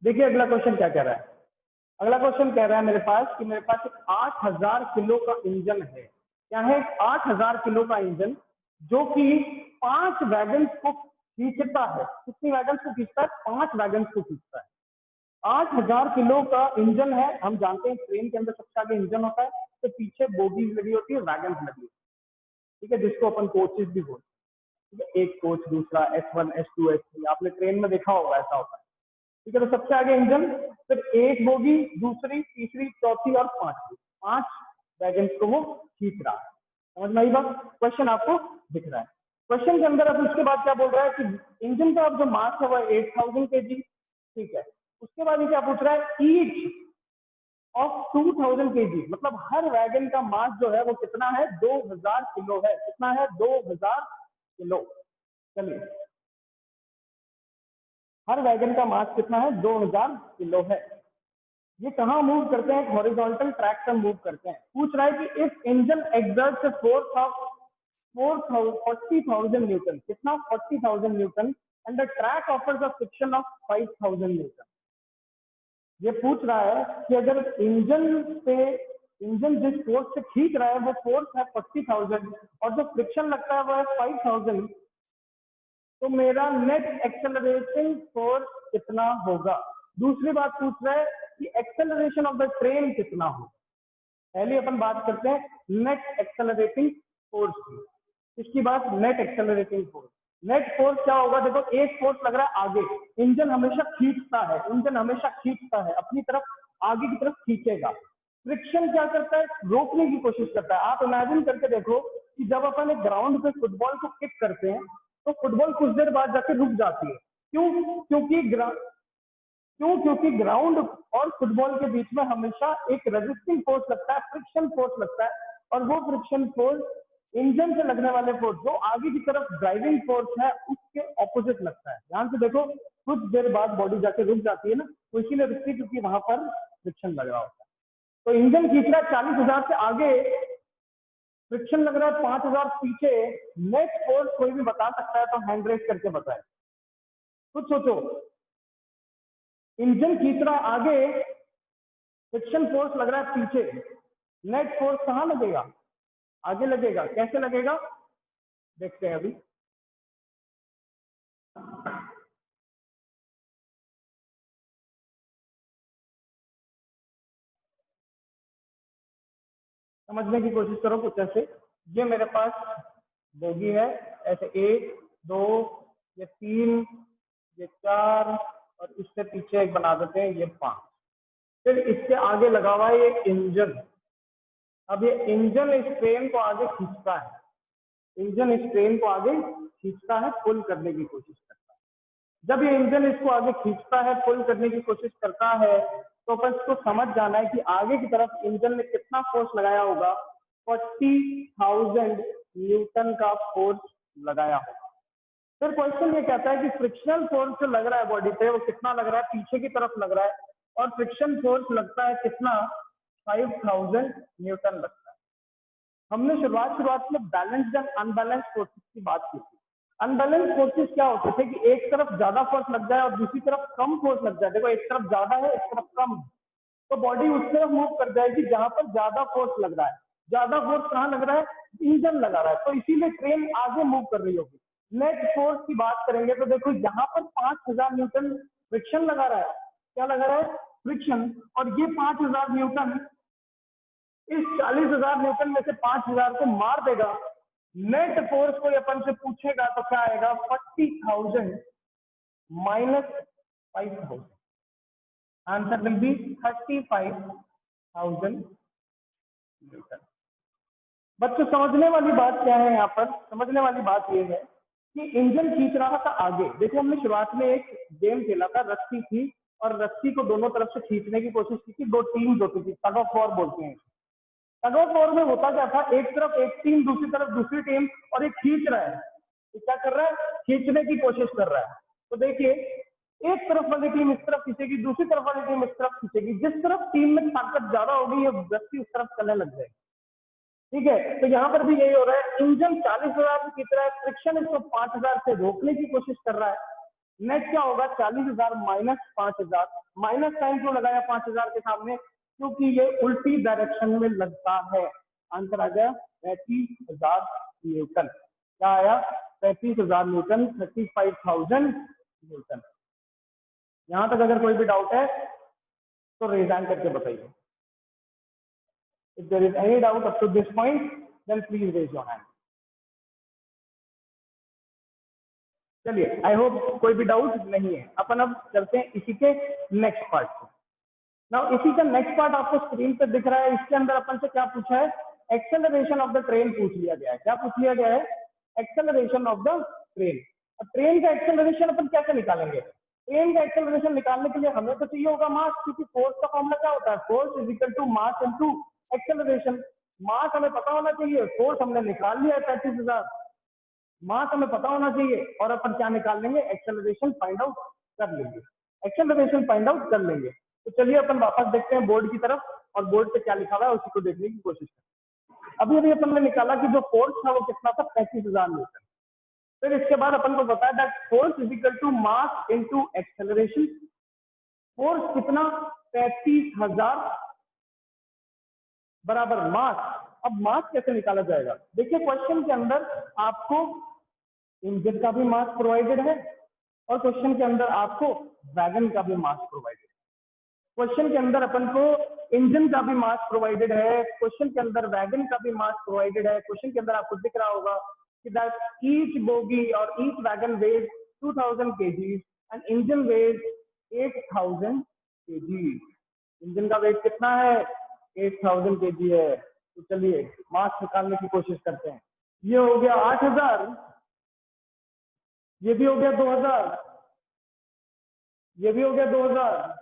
देखिए अगला क्वेश्चन क्या कह रहा है। अगला क्वेश्चन कह रहा है मेरे पास कि मेरे पास एक 8000 किलो का इंजन है। क्या है? 8000 किलो का इंजन जो कि 5 वैगन को खींचता है। कितनी वैगन को खींचता है? 5 वैगन को खींचता है। 8000 किलो का इंजन है। हम जानते हैं ट्रेन के अंदर सबसे आगे इंजन होता है, तो पीछे बोगीज लगी होती है, वैगन लगी होती है, ठीक है, जिसको अपन कोचेस भी बोलते हैं। ठीक है, एक कोच, दूसरा S1 S2 S3, आपने ट्रेन में देखा होगा ऐसा होता है। ठीक है, तो सबसे आगे इंजन, फिर एक बोगी, दूसरी, तीसरी, चौथी और पांचवी, 5 वैगन को वो खींच रहा है। समझ में आई बात? क्वेश्चन आपको दिख रहा है। क्वेश्चन के अंदर अब उसके बाद क्या बोल रहा है कि इंजन का अब जो मास है वह 8000 kg, ठीक है। उसके बाद ये क्या पूछ रहा है? ईच ऑफ 2000 kg, मतलब हर वैगन का मास जो है वो कितना है? 2000 किलो है। कितना है? 2000 किलो। चलिए, हर वैगन का मास कितना है? 2000 किलो है। ये कहाँ मूव करते हैं? हॉरिजॉन्टल ट्रैक पर मूव करते हैं। पूछ रहा है कि इफ इंजन एक्सर्ट्स 40,000 न्यूटन, कितना? 40,000 Newton, and the track offers a friction of 5000 Newton. ये पूछ रहा है कि अगर इंजन जिस फोर्स से खींच रहा है वो फोर्स है 40,000 और जो फ्रिक्शन लगता है वो है 5000, तो मेरा नेट एक्सेलरेशन फोर्स कितना होगा? दूसरी बात पूछ रहा है कि एक्सेलरेशन ऑफ द ट्रेन कितना होगा। पहले अपन बात करते हैं नेट एक्सेलरेटिंग फोर्स की। इसकी बात net accelerating force. Net force क्या होगा? देखो, एक फोर्स लग रहा है आगे, इंजन हमेशा खींचता है, इंजन हमेशा खींचता है अपनी तरफ, आगे की तरफ खींचेगा। फ्रिक्शन क्या करता है? रोकने की कोशिश करता है। आप इमेजिन करके देखो कि जब अपन एक ग्राउंड पे फुटबॉल को किक करते हैं तो फुटबॉल कुछ देर बाद जाके रुक जाती है। क्यों? क्योंकि ग्राउंड और फुटबॉल के बीच में हमेशा एक रेजिस्टिंग फोर्स लगता है, फ्रिक्शन फोर्स लगता है, और वो फ्रिक्शन फोर्स इंजन से लगने वाले फोर्स जो आगे की तरफ ड्राइविंग फोर्स है उसके ऑपोजिट लगता है। ध्यान से देखो, कुछ देर बाद बॉडी जाके रुक जाती है ना, तो इसीलिए रुकती है क्योंकि वहां पर फ्रिक्शन लग रहा होता है। तो इंजन खींच रहा है 40,000 से आगे, फ्रिक्शन लग रहा है 5000 पीछे। नेट फोर्स कोई भी बता सकता है, तो हैंड रेस करके बताए। कुछ सोचो, इंजन खींच रहा है आगे, फ्रिक्शन फोर्स लग रहा है पीछे, नेट फोर्स कहां लगेगा? आगे लगेगा। कैसे लगेगा? देखते हैं अभी। समझने की कोशिश करो कुछ ऐसे। ये मेरे पास बोगी है, ऐसे 1 2 ये 3 ये 4 और इससे पीछे एक बना देते हैं, ये 5। फिर इसके आगे लगा हुआ है ये इंजन। अब ये इंजन इस ट्रेन को आगे खींचता है, इंजन इस ट्रेन को आगे खींचता है, पुल करने की कोशिश करता है। जब ये इंजन इसको आगे खींचता है, पुल करने की कोशिश करता है, तो बस इसको समझ जाना है कि आगे की तरफ इंजन ने कितना फोर्स लगाया होगा? 40,000 न्यूटन का फोर्स लगाया होगा। फिर क्वेश्चन ये कहता है कि फ्रिक्शनल फोर्स जो लग रहा है बॉडी पे वो कितना लग रहा है? पीछे की तरफ लग रहा है, और फ्रिक्शन फोर्स लगता है कितना? 5000 न्यूटन लगता है। हमने शुरुआत में बैलेंस्ड एंड अनबैलेंस्ड फोर्सेस की बात की थी। अनबैलेंस फोर्सेस क्या होते थे कि एक तरफ ज्यादा फोर्स लग जाए और दूसरी तरफ कम फोर्स लग जाए। देखो, एक तरफ ज्यादा है, एक तरफ कम है, तो बॉडी उस तरफ मूव कर जाएगी जहां पर ज्यादा फोर्स लग रहा है। ज्यादा फोर्स कहां लग रहा है? इंजन लगा रहा है, तो इसीलिए ट्रेन आगे मूव कर रही होगी। नेट फोर्स की बात करेंगे तो देखो, यहाँ पर 5000 न्यूटन फ्रिक्शन लगा रहा है। क्या लगा रहा है? फ्रिक्शन। और ये 5000 न्यूटन इस 40,000 न्यूटन में से 5000 को मार देगा। नेट फोर्स को अपन से पूछेगा तो क्या आएगा? 40,000 minus 5,000। Answer will be 35,000 Newton. बच्चों, समझने वाली बात क्या है यहाँ पर? समझने वाली बात ये है कि इंजन खींच रहा था आगे। देखो, हमने शुरुआत में एक गेम खेला था, रस्सी थी और रस्सी को दोनों तरफ से खींचने की कोशिश की थी। 2 टीम्स होती थी, टग ऑफ वॉर बोलते हैं। टग ऑफ वॉर में होता क्या था? एक तरफ एक टीम, दूसरी तरफ दूसरी टीम, और एक खींच रहा है। ये क्या कर रहा है? खींचने की कोशिश कर रहा है। तो देखिए, एक तरफ वाली टीम इस तरफ खींचेगी, दूसरी तरफ वाली टीम इस तरफ खींचेगी। जिस तरफ टीम में ताकत ज्यादा होगी, ये रस्सी उस तरफ चलने लग जाएगी। ठीक है, तो यहाँ पर भी यही हो रहा है। इंजन 40,000 से खींच रहा है, फ्रिक्शन इसको 5000 से रोकने की कोशिश कर रहा है। नेट क्या होगा 40,000 माइनस 5,000। माइनस साइन क्यों लगाया 5,000 के सामने, क्योंकि ये उल्टी डायरेक्शन में लगता है। आंसर आ गया 35,000 न्यूटन। क्या आया 35,000 न्यूटन, 35,000 न्यूटन। यहां तक अगर कोई भी डाउट है तो रेज हैंड करके बताइए। If there is any doubt up to this point then please raise your hand. चलिए, आई होप कोई भी डाउट नहीं है। अपन अब चलते हैं इसी के नेक्स्ट पार्ट पे। नाउ इसी का नेक्स्ट पार्ट आपको स्क्रीन पे दिख रहा है। इसके अंदर अपन से क्या पूछा है, एक्सेलरेशन ऑफ द ट्रेन पूछ लिया गया है। क्या पूछ लिया गया है, एक्सेलरेशन ऑफ द ट्रेन। अब ट्रेन का एक्सेलरेशन अपन कैसे निकालेंगे, ट्रेन का एक्सेलरेशन निकालने के लिए हमें तो चाहिए होगा मास, क्योंकि फोर्स का फॉर्मूला क्या होता है, force is equal to mass into acceleration. Mass हमें पता होना चाहिए, फोर्स हमने निकाल लिया है 35,000, मास हमें पता होना चाहिए, और अपन क्या निकाल लेंगे, एक्सेलरेशन फाइंड आउट कर लेंगे। एक्सेलरेशन फाइंड आउट कर लेंगे। तो चलिए अपन वापस देखते हैं बोर्ड की तरफ, और बोर्ड पे क्या लिखा हुआ है उसी को देखने की कोशिश करें। अभी अभी अपन ने निकाला कि जो फोर्स था वो कितना था, 35,000 न्यूटन। फिर इसके बाद अपन को बताया that force is equal to mass into acceleration. Force कितना, 35,000 बराबर मास। अब मास कैसे निकाला जाएगा, देखिए क्वेश्चन के अंदर आपको इंजन का भी मास प्रोवाइडेड है, और क्वेश्चन के अंदर आपको वैगन का भी मास प्रोवाइडेड है। क्वेश्चन के अंदर अपन को इंजन का भी मास प्रोवाइडेड है, क्वेश्चन के अंदर वैगन का भी मास प्रोवाइडेड है। क्वेश्चन के अंदर आपको दिख रहा होगा कि दैट ईच बोगी और each wagon weighs 2000 kg and engine weighs 8000 kg। Engine का वेट कितना है, 8000 kg है। तो चलिए मास निकालने की कोशिश करते हैं। ये हो गया 8000, ये भी हो गया 2000, ये भी हो गया 2000,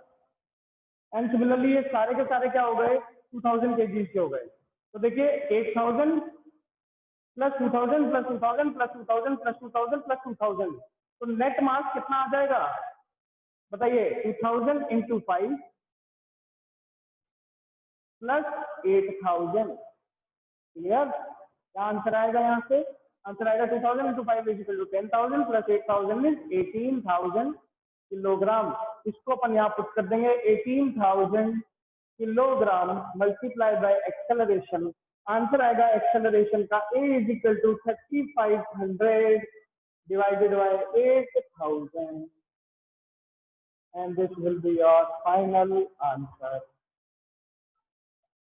एंड सिमिलरली ये सारे के सारे क्या हो गए, 2000 kg के हो गए। तो देखिए 8000 plus 2000 plus 2000 plus 2000 plus 2000 plus 2000, तो नेट मास कितना आ जाएगा बताइए, 2000 इंटू 5 प्लस 8000। क्लियर, क्या आंसर आएगा यहाँ से, आंसर आएगा 2000 into 5 is equal to 10,000 plus 8000 mean 18,000 kilogram. इसको अपन यहाँ पुट कर देंगे 18,000 kilogram multiply by acceleration. Answer आएगा एक्सेलरेशन का a is equal to 3500 divided by 8000 and this will be your final answer.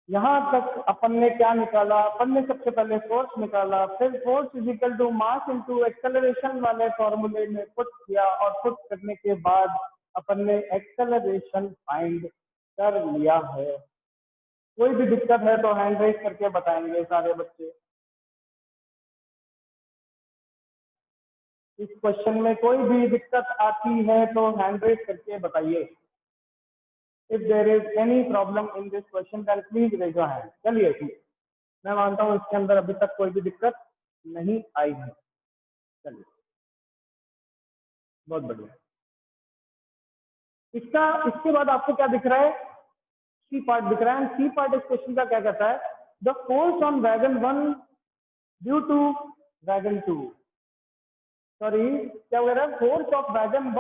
यहां तक अपन ने क्या निकाला, अपन ने सबसे पहले फोर्स निकाला, फिर force is equal to mass into acceleration वाले फॉर्मूले में पुट किया, और पुट करने के बाद अपन ने एक्सेलरेशन फाइंड कर लिया है। कोई भी दिक्कत है तो हैंड रेज करके बताएंगे सारे बच्चे। इस क्वेश्चन में कोई भी दिक्कत आती है तो हैंड रेज करके बताइए। If there is any problem in this question, then please raise your hand. चलिए ठीक, मैं मानता हूँ इसके अंदर अभी तक कोई भी दिक्कत नहीं आई है। चलिए बहुत बढ़िया। इसके बाद आपको क्या दिख रहा है, सी पार्ट दिख रहा है। सी पार्ट इस क्वेश्चन का क्या कहता है, the force on wagon 1 due to wagon 2, sorry क्या कह रहा है, फोर्स ऑफ वैगन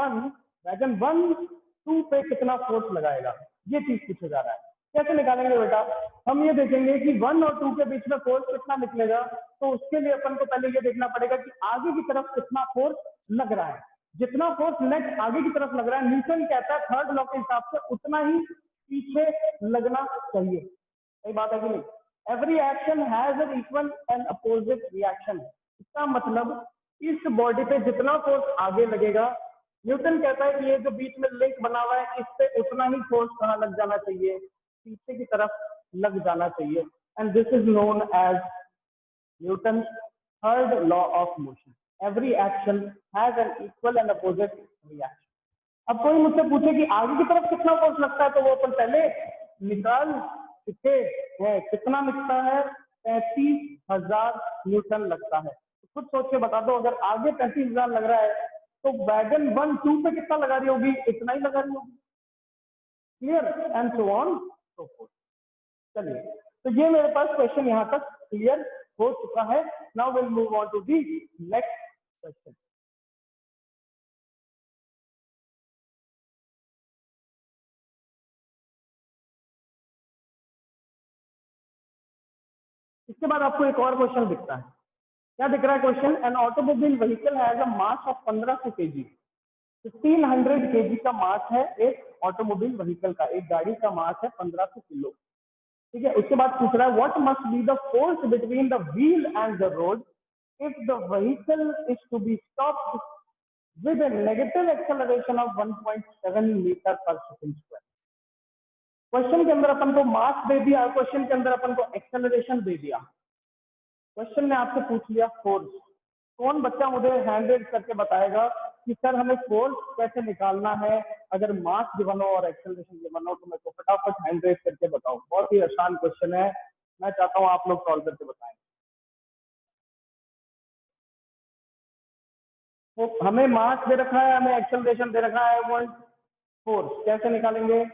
1 2 पे कितना फोर्स लगाएगा, ये चीज पूछा जा रहा है। कैसे निकालेंगे बेटा, हम ये देखेंगे कि 1 और 2 के बीच में फोर्स कितना निकलेगा। तो उसके लिए अपन को पहले ये देखना पड़ेगा कि आगे की तरफ कितना फोर्स लग रहा है। जितना फोर्स नेट आगे की तरफ लग रहा है, न्यूटन कहता है थर्ड लॉ के हिसाब से उतना ही पीछे लगना चाहिए। सही बात है कि नहीं, every action has an equal and opposite reaction. इसका मतलब इस बॉडी पे जितना फोर्स आगे लगेगा, न्यूटन कहता है कि ये जो बीच में लिंक बना हुआ है इस पे उतना ही फोर्स कहाँ लग जाना चाहिए, पीछे की तरफ लग जाना चाहिए। And this is known as Newton third law of motion. Every action has an equal and opposite reaction. अब कोई मुझसे पूछे कि आगे की तरफ कितना फोर्स लगता है, तो वो अपन पहले निकाल चुके हैं। कितना लगता है, 35,000 न्यूटन लगता है। तो खुद सोच के बता दो, अगर आगे 35,000 लग रहा है तो वैगन 1 2 पे कितना लगा रही होगी, इतना ही लगा रही होगी। Clear, and so on so fourth. चलिए, तो ये मेरे पास क्वेश्चन यहाँ तक क्लियर हो चुका है। Now will move on to the next question. इसके बाद आपको एक और क्वेश्चन दिखता है, क्या दिख रहा है question? An automobile vehicle has a mass of 1500 kg। 1500 kg का मास है एक ऑटोमोबाइल व्हीकल का, एक गाड़ी का मास है 1500 किलो। ठीक है, उसके बाद पूछ रहा है what must be the force between the wheel and the road if the vehicle is to be stopped with a negative acceleration of 1.7 metre per second square. Question के अंदर अपन को मास दे दिया, क्वेश्चन के अंदर अपन को एक्सेलरेशन दे दिया, क्वेश्चन ने आपसे पूछ लिया फोर्स। कौन बच्चा मुझे हैंड रेज करके बताएगा कि सर हमें फोर्स कैसे निकालना है अगर मास गिवन हो और एक्सेलरेशन गिवन हो? तो मेरे को फटाफट हैंड रेज करके बताओ, बहुत ही आसान क्वेश्चन है, मैं चाहता हूँ आप लोग सॉल्व करके बताएं। तो हमें मास दे रखा है, हमें एक्सेलरेशन दे रखा है, वो फोर्स कैसे निकालेंगे?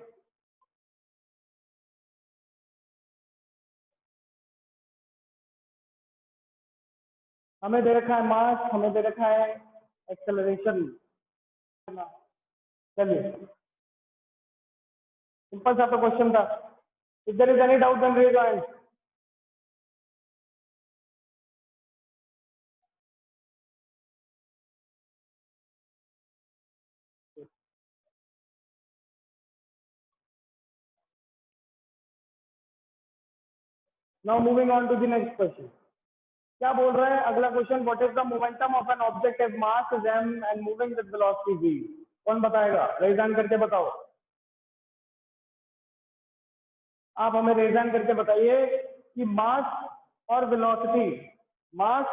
हमें दे रखा है मास, हमें दे रखा है एक्सेलरेशन। चलिए, सिंपल सा तो क्वेश्चन था। If there is any doubt then raise your hand. Now moving on to the next question. क्या बोल रहे हैं अगला question? What is the momentum of an object if mass is m and moving with velocity v? कौन बताएगा? Raise hand करके बताओ। आप हमें रेज हैंड करके बताइए कि मास और वेलोसिटी, मास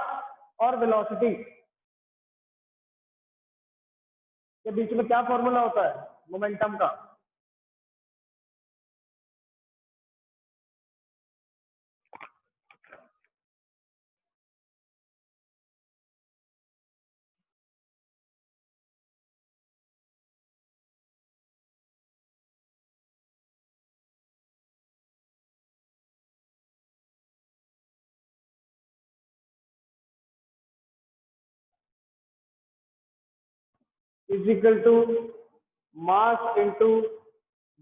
और वेलोसिटी के बीच में क्या फॉर्मूला होता है मोमेंटम का? Is equal to mass into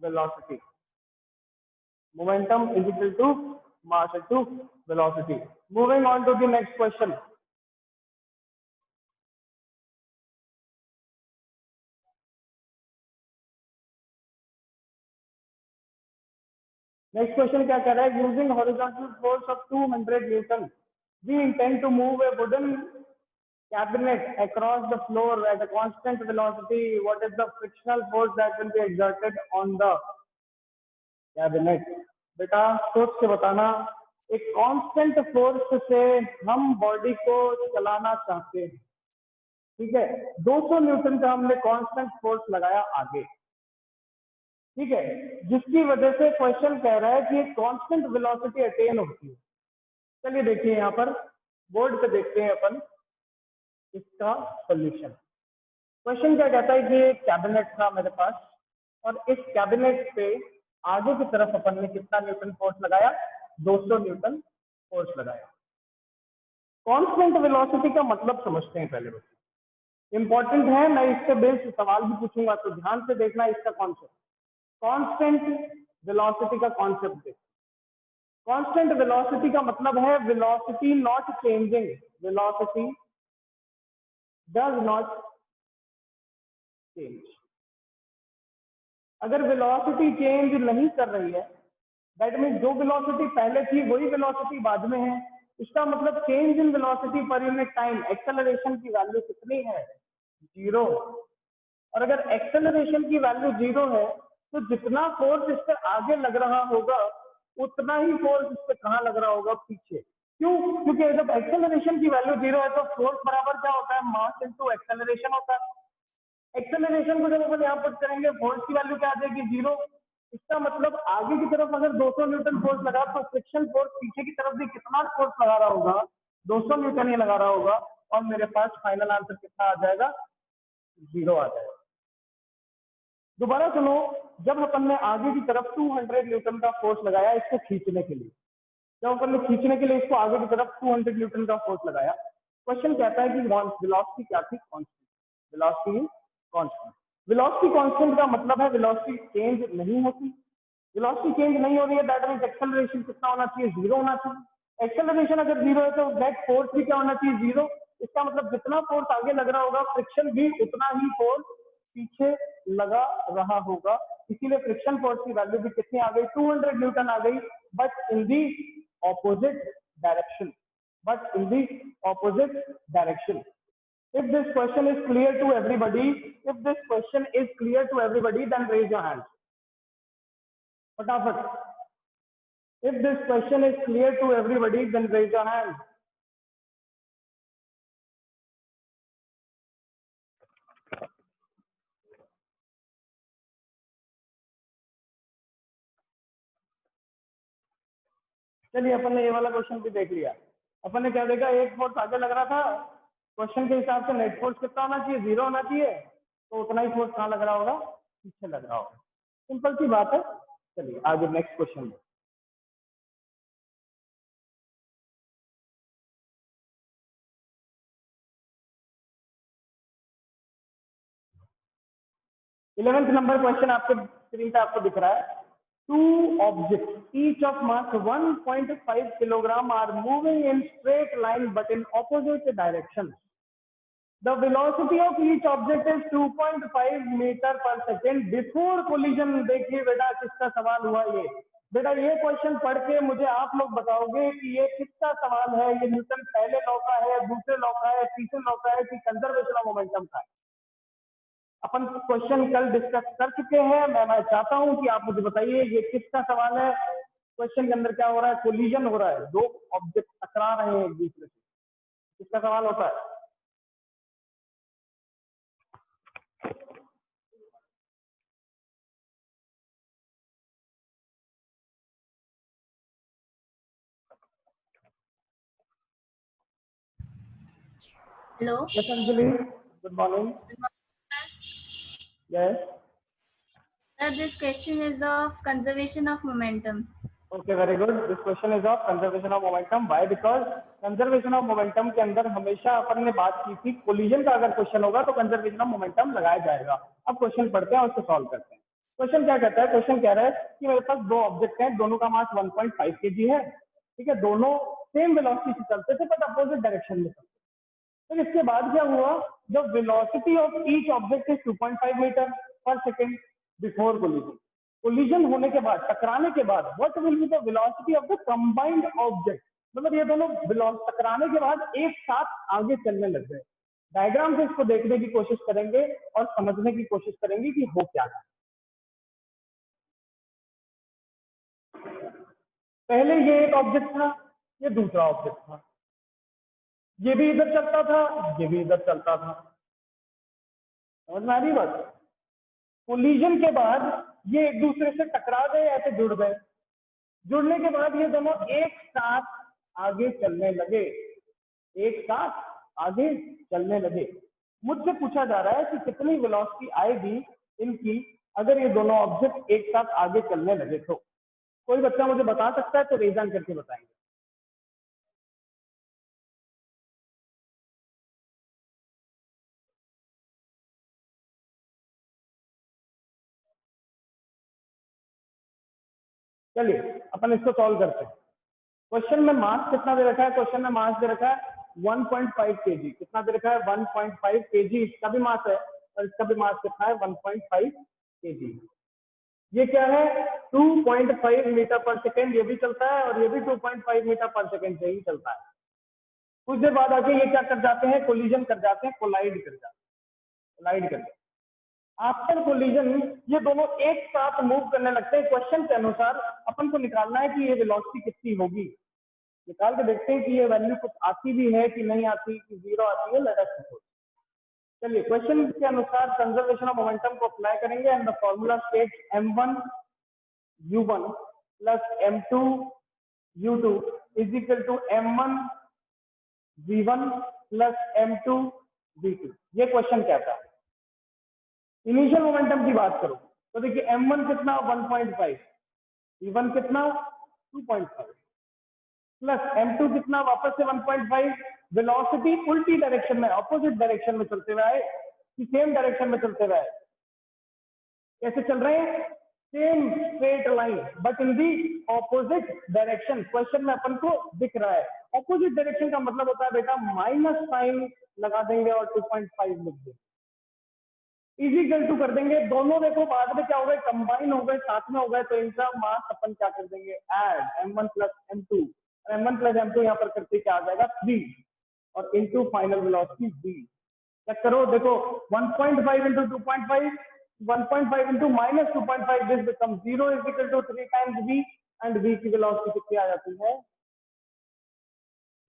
velocity. Momentum is equal to mass into velocity. Moving on to the next question. Next question क्या कह रहा है? Using horizontal force of 200 Newton, we intend to move a wooden cabinet across the floor at a constant velocity. What is the frictional force that will be exerted on the cabinet? बेटा सोच के बताना, एक constant force से हम body को चलाना चाहते हैं, ठीक है, 200 न्यूटन का हमने कांस्टेंट फोर्स लगाया आगे, ठीक है, जिसकी वजह से क्वेश्चन कह रहा है कि एक कांस्टेंट वेलोसिटी अटेन होती है। चलिए देखिए यहाँ पर बोर्ड पे देखते हैं अपन इसका सॉल्यूशन। क्वेश्चन क्या कहता है कि एक कैबिनेट था मेरे पास और इस कैबिनेट पे आगे की तरफ अपन ने कितना न्यूटन फोर्स लगाया? 200 न्यूटन फोर्स लगाया। कांस्टेंट वेलोसिटी का मतलब समझते हैं पहले बच्चे, इंपॉर्टेंट है, मैं इससे बेस्ड सवाल भी पूछूंगा तो ध्यान से देखना इसका कॉन्सेप्ट। कांस्टेंट वेलोसिटी का कॉन्सेप्ट देखो। कांस्टेंट वेलोसिटी का मतलब है velocity not changing, velocity does not change. अगर वेलोसिटी चेंज नहीं कर रही है, दैट मीन जो वेलोसिटी पहले थी वही वेलोसिटी बाद में है, इसका मतलब change in velocity per unit time, acceleration की वैल्यू कितनी है? 0। और अगर एक्सेलरेशन की वैल्यू 0 है तो जितना फोर्स इस पर आगे लग रहा होगा उतना ही फोर्स इस पर कहाँ लग रहा होगा? पीछे। क्यों? क्योंकि जब एक्सेलरेशन की वैल्यू 0 है तो फोर्स बराबर क्या होता है? मास इंटू एक्सेलरेशन होता है। एक्सेलरेशन को जब अपन यहाँ पुट करेंगे फोर्स की वैल्यू क्या आ जाएगी? 0। इसका मतलब आगे की तरफ अगर 200 न्यूटन फोर्स लगा तो फ्रिक्शन फोर्स पीछे की तरफ भी कितना फोर्स लगा रहा होगा? 200 न्यूटन ही लगा रहा होगा, और मेरे पास फाइनल आंसर कितना आ जाएगा? 0 आ जाएगा। दोबारा सुनो, जब अपन ने आगे की तरफ 200 न्यूटन का फोर्स लगाया इसको खींचने के लिए, जब अपन ने खींचने के लिए इसको आगे की तरफ 200 न्यूटन का फोर्स लगाया, क्वेश्चन कहता है कि वेलोसिटी क्या थी? Constant. Velocity constant. Velocity constant का मतलब है वेलोसिटी चेंज नहीं होती। वेलोसिटी चेंज नहीं हो रही है, दैट मींस एक्सेलरेशन कितना होना चाहिए? 0 होना चाहिए। एक्सेलरेशन अगर 0 है तो नेट फोर्स भी क्या होना चाहिए 0। इसका मतलब जितना फोर्स आगे लग रहा होगा फ्रिक्शन भी उतना ही फोर्स पीछे लगा रहा होगा। इसीलिए फ्रिक्शन फोर्स की वैल्यू भी कितनी आ गई 200 न्यूटन आ गई, but in the opposite direction, but in the opposite direction. If this question is clear to everybody, if this question is clear to everybody, then raise your hand. फटाफट। If this question is clear to everybody, then raise your hand. चलिए अपन ने ये वाला question भी देख लिया। अपन ने क्या देखा, एक फोर्स आगे लग रहा था, क्वेश्चन के हिसाब से नेट फोर्स कितना होना चाहिए 0 होना चाहिए, तो उतना ही फोर्स कहाँ लग रहा होगा पीछे लग रहा होगा। सिंपल सी बात है। चलिए आगे next question. 11th number question आपके स्क्रीन पे आपको दिख रहा है। Two object each of mass 1.5 kilogram are moving in straight line but in opposite direction. The velocity of each object is 2.5 metre per second before collision. देखिए बेटा किसका सवाल हुआ ये। बेटा ये क्वेश्चन पढ़ के मुझे आप लोग बताओगे कि ये किसका सवाल है, ये न्यूटन पहले लॉ का है, दूसरे लॉ का है, तीसरे लॉ का है कि कंजर्वेशन ऑफ मोमेंटम का है। अपन क्वेश्चन कल डिस्कस कर चुके हैं। मैं चाहता हूं कि आप मुझे बताइए ये किसका सवाल है। क्वेश्चन के अंदर क्या हो रहा है, कोलिजन हो रहा है, दो ऑब्जेक्ट टकरा रहे हैं एक दूसरे से, किसका सवाल होता है। Hello. Yes, Anjali. Good morning. Yes. Sir, this question is of conservation of momentum. Okay, very good. This question is of conservation of momentum. Why? Because conservation of momentum के अंदर हमेशा अपन ने बात की थी कोलिजन का अगर क्वेश्चन होगा तो conservation of momentum लगाया जाएगा। अब क्वेश्चन पढ़ते हैं और उसको सॉल्व करते हैं। क्वेश्चन क्या कहता है, क्वेश्चन कह रहा है कि मेरे पास दो ऑब्जेक्ट हैं, दोनों का मास 1.5 kg है, ठीक है, दोनों सेम वेलोसिटी से चलते थे बट अपोजिट डायरेक्शन में चलते। तो इसके बाद क्या हुआ, the velocity of each object is 2.5 metre per second before collision. Collision होने के बाद, टकराने के बाद, what will be the velocity of the combined object. मतलब ये दोनों टकराने के बाद एक साथ आगे चलने लग गए। डायग्राम से इसको देखने की कोशिश करेंगे और समझने की कोशिश करेंगे कि हो क्या है। पहले ये एक ऑब्जेक्ट था, ये दूसरा ऑब्जेक्ट था, ये भी इधर चलता था, ये भी इधर चलता था। समझ में आ रही बात। कोलिजन के बाद ये एक दूसरे से टकरा गए, ऐसे जुड़ गए। जुड़ने के बाद ये दोनों एक साथ आगे चलने लगे, एक साथ आगे चलने लगे। मुझसे पूछा जा रहा है कि कितनी वेलोसिटी आएगी इनकी अगर ये दोनों ऑब्जेक्ट एक साथ आगे चलने लगे। तो कोई बच्चा मुझे बता सकता है तो रेज हैंड करके बताएंगे। चलिए अपन इसको सॉल्व करते हैं। क्वेश्चन में मास कितना दे रखा है, क्वेश्चन में मास दे रखा है 1.5 kg। कितना दे रखा है 1.5 kg। इसका भी मास है और इसका भी मास कितना है 1.5 kg। ये क्या है 2.5 मीटर पर सेकेंड, ये भी चलता है और ये भी 2.5 मीटर पर सेकेंड से ही चलता है। कुछ देर बाद आके ये क्या कर जाते हैं, कोलिजन कर जाते हैं, कोलाइड कर जाते हैं, कोलाइड कर जाते हैं। आफ्टर कोलिजन ये दोनों एक साथ मूव करने लगते हैं। क्वेश्चन के अनुसार अपन को निकालना है कि ये वेलोसिटी कितनी होगी। निकाल के देखते हैं कि ये वैल्यू कुछ आती भी है कि नहीं आती, कि 0 आती है। Let us suppose. चलिए क्वेश्चन के अनुसार कंजर्वेशन ऑफ मोमेंटम को अप्लाई करेंगे and the formula states m1 u1 plus m2 u2 is equal to m1 v1 plus m2 v2। ये क्वेश्चन कहता है। इनिशियल मोमेंटम की बात करो तो देखिए m1 कितना 1.5, v1 कितना 2.5 प्लस m2 कितना वापस से 1.5। वेलोसिटी उल्टी डायरेक्शन में, ऑपोजिट डायरेक्शन में चलते हुए आए कि सेम डायरेक्शन में चलते हुए आए। कैसे चल रहे हैं, same straight line but in the opposite direction. Question में अपन को दिख रहा है ऑपोजिट डायरेक्शन का मतलब होता है बेटा माइनस साइन लगा देंगे और 2.5 लिख देंगे, इजिकल टू कर देंगे। दोनों देखो बाद में क्या हो गए, कंबाइन हो गए, साथ में हो गए, तो इनका मास अपन क्या कर देंगे, add m1 plus m2, m1 plus m2 यहाँ पर करते क्या आ जाएगा 3 और into final velocity v। Check करो देखो 1.5 into 2.5, 1.5 into minus 2.5, this become 0 is equal to 3 times v and v की वेलोसिटी कितनी आ जाती है,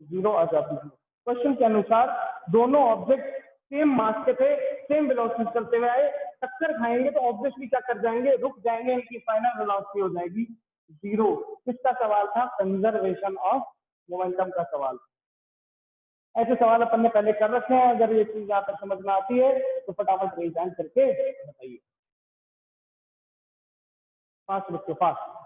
0 आ जाती है। क्वेश्चन के अनुसार दोनों ऑब्जेक्ट सेम मास के थे, सेम वेलोसिटी चलते हुए आए, टक्कर खाएंगे तो ऑब्जेक्टली क्या कर जाएंगे, रुक जाएंगे, इनकी फाइनल वेलोसिटी हो जाएगी 0। किसका सवाल था, कंजर्वेशन ऑफ मोमेंटम का सवाल। ऐसे सवाल अपन ने पहले कर रखे हैं, अगर ये चीज यहाँ पर समझ में आती है तो फटाफट रेज हैंड करके बताइए, फास्ट बच्चों फास्ट।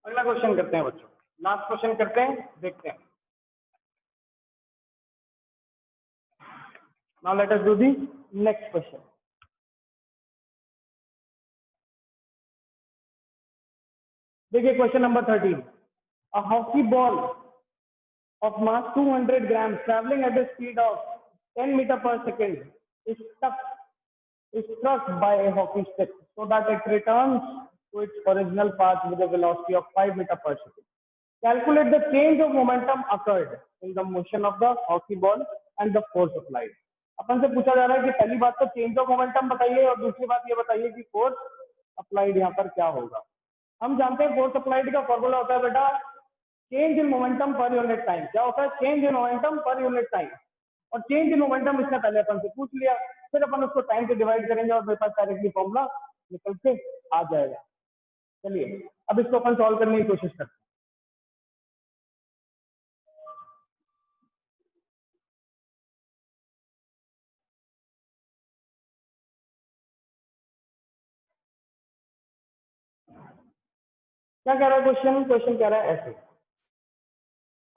अगला क्वेश्चन करते हैं बच्चों, लास्ट क्वेश्चन करते हैं, देखते हैं। Now let us do the next question. देखिए question number 13, a hockey ball of mass 200 grams traveling at a speed of 10 meter per second is struck by a hockey stick so that it returns to its original path with a velocity of 5 meter per second. Calculate the change of momentum occurred in the motion of the hockey ball and the force applied. अपन से पूछा जा रहा है कि पहली बात तो change of momentum बताइए और दूसरी बात ये बताइए कि फोर्स अप्लाइड यहाँ पर क्या होगा। हम जानते हैं फोर्स अप्लाइड का फॉर्मूला होता है बेटा change in momentum per unit time. क्या होता है, change in momentum per unit time, और चेंज इन मोमेंटम इसने पहले अपन से पूछ लिया, फिर अपन उसको टाइम से डिवाइड करेंगे और मेरे पास डायरेक्टली फॉर्मूला निकल के आ जाएगा। चलिए अब इसको अपन सॉल्व करने की कोशिश करते हैं। क्या कह रहा है क्वेश्चन, क्वेश्चन कह रहा है ऐसे,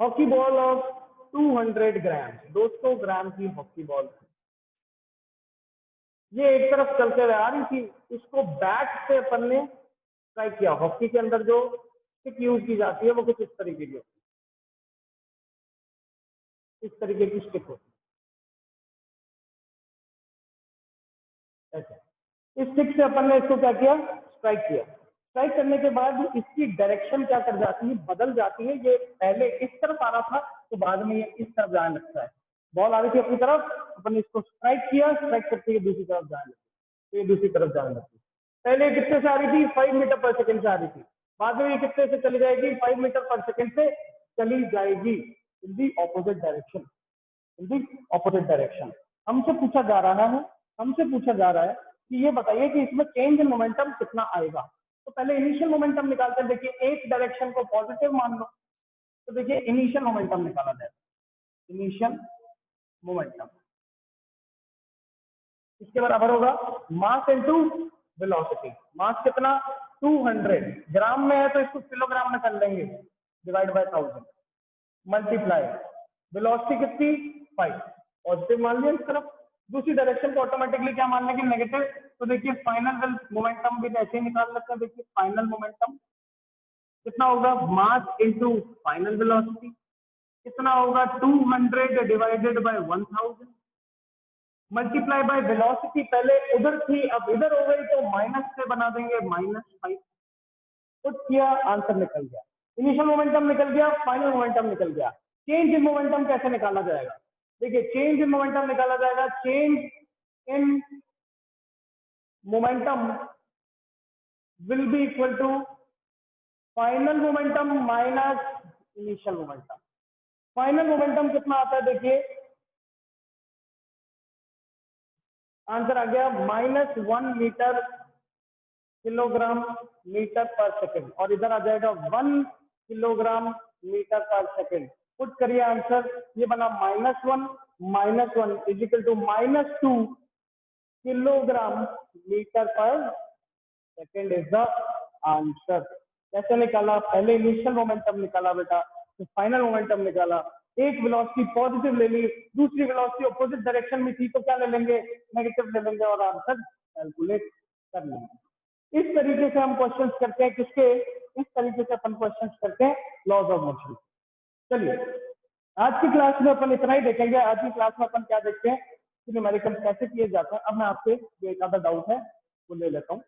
हॉकी बॉल ऑफ 200 ग्राम, 200 ग्राम की हॉकी बॉल ये एक तरफ चलते हुए आ रही थी, इसको बैट से अपन ने ट्राई किया। हॉकी के अंदर जो स्टिक यूज की जाती है वो कुछ इस तरीके की होती है, इस तरीके की स्टिक होती है ऐसे। इस स्टिक से अपन ने इसको क्या किया, स्ट्राइक किया। स्ट्राइक करने के बाद इसकी डायरेक्शन क्या कर जाती है, बदल जाती है। ये पहले इस तरफ आ रहा था तो बाद में ये इस तरफ जाने लगता है। बॉल आ रही थी अपनी तरफ, अपन इसको स्ट्राइक किया, स्ट्राइक करके ये दूसरी तरफ जाने लगती, तो ये दूसरी तरफ जाने लगती। पहले कितने से आ रही थी, 5 मीटर पर सेकंड से आ रही थी, बाद में ये कितने से चली जाएगी, 5 मीटर पर सेकंड से चली जाएगी in the opposite direction, in the opposite direction. हमसे पूछा जा रहा है, हमसे पूछा जा रहा है कि ये बताइए कि इसमें चेंज इन मोमेंटम कितना आएगा। तो पहले इनिशियल मोमेंटम निकालते हैं। देखिए एक डायरेक्शन को पॉजिटिव मान लो, तो देखिए इनिशियल मोमेंटम निकाला जाए, इनिशियल मोमेंटम इसके बराबर होगा मास इनटू वेलोसिटी। मास कितना, 200 ग्राम में है तो इसको किलोग्राम में कर लेंगे, डिवाइड बाय 1000 मल्टीप्लाई वेलोसिटी कितनी 5, पॉजिटिव मान लिया इस तरफ, दूसरी डायरेक्शन को ऑटोमेटिकली क्या मान लेंगे, नेगेटिव। तो देखिए फाइनल मोमेंटम भी ऐसे ही निकाल लेते हैं। देखिए फाइनल मोमेंटम कितना होगा, मास इनटू फाइनल वेलोसिटी कितना होगा, 200 divided by 1000 multiply by velocity. पहले उधर थी अब इधर हो गई तो माइनस से बना देंगे, -5 पुट किया, आंसर निकल गया। इनिशियल मोमेंटम निकल गया, फाइनल मोमेंटम निकल गया। चेंज इन मोमेंटम कैसे निकाला जाएगा, देखिए चेंज इन मोमेंटम निकाला जाएगा, change in momentum will be equal to final momentum minus initial momentum. Final momentum कितना आता है, देखिए आंसर आ गया -1 metre kilogram metre per second, और इधर आ जाएगा 1 kilogram metre per second. Put करिए आंसर, ये बना -1 is equal to -2 kilogram metre per second is the answer. कैसे निकाला, पहले इनिशियल मोमेंटम निकाला बेटा, फिर फाइनल मोमेंटम निकाला, एक वेलोसिटी पॉजिटिव ले ली, दूसरी वेलोसिटी अपोजिट डायरेक्शन में थी तो क्या ले लेंगे, नेगेटिव ले लेंगे और आंसर कैलकुलेट कर लेंगे। इस तरीके से हम क्वेश्चंस करते हैं किसके, इस तरीके से अपन क्वेश्चंस करते हैं लॉज ऑफ मोशन। चलिए आज की क्लास में अपन इतना ही देखेंगे। आज की क्लास में अपन क्या देखते हैं कि न्यूमेरिकल कैसे किए जाते हैं। अब मैं आपसे जो एक आधा डाउट है वो ले लेता हूँ।